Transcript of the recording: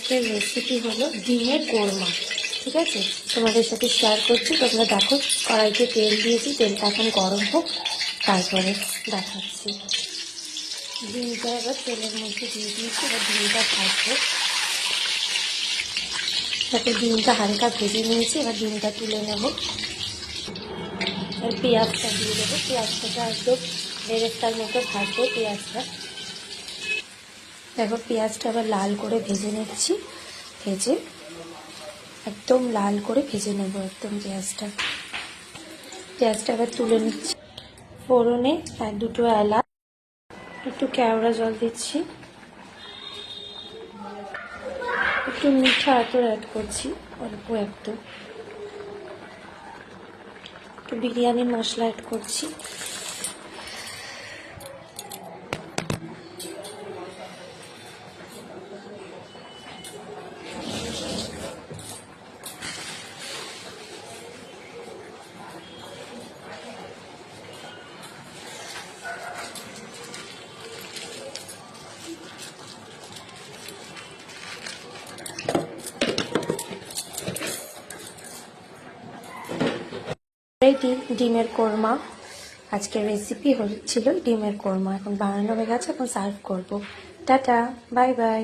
আজকের রেসিপি হলো ডিমের কোরমা। ঠিক আছে, তোমাদের সাথে শেয়ার করছি। তোমরা দেখো, কড়াইতে তেল দিয়েছি, তেলটা এখন গরম হোক, তারপরে দেখাচ্ছি। ডিমটা এবার তেলের মধ্যে দিয়ে দিয়েছি, এবার ডিমটা ভাজবো। তারপর ডিমটা হালকা ভেজে নিয়েছি, এবার ডিমটা তুলে নেব। আর পেঁয়াজটা দিয়ে দেবো, পেঁয়াজটাকে একদম বেরেস্তার মতো ভাজবো পেঁয়াজটা। দেখো পেঁয়াজটা আবার লাল করে ভেজে নিচ্ছি, ভেজে একদম লাল করে ভেজে নেব একদম পেঁয়াজটা আবার তুলে নিচ্ছি। ফোড়নে দুটো এলাচ, একটু কেওড়া জল দিচ্ছি, একটু মিঠা আতর অ্যাড করছি অল্প, একটু বিরিয়ানি মশলা অ্যাড করছি। ডিমের কোরমা, আজকের রেসিপি হচ্ছিল ডিমের কোরমা। এখন বানানো হয়ে গেছে, এখন সার্ভ করবো। Tata, bye bye.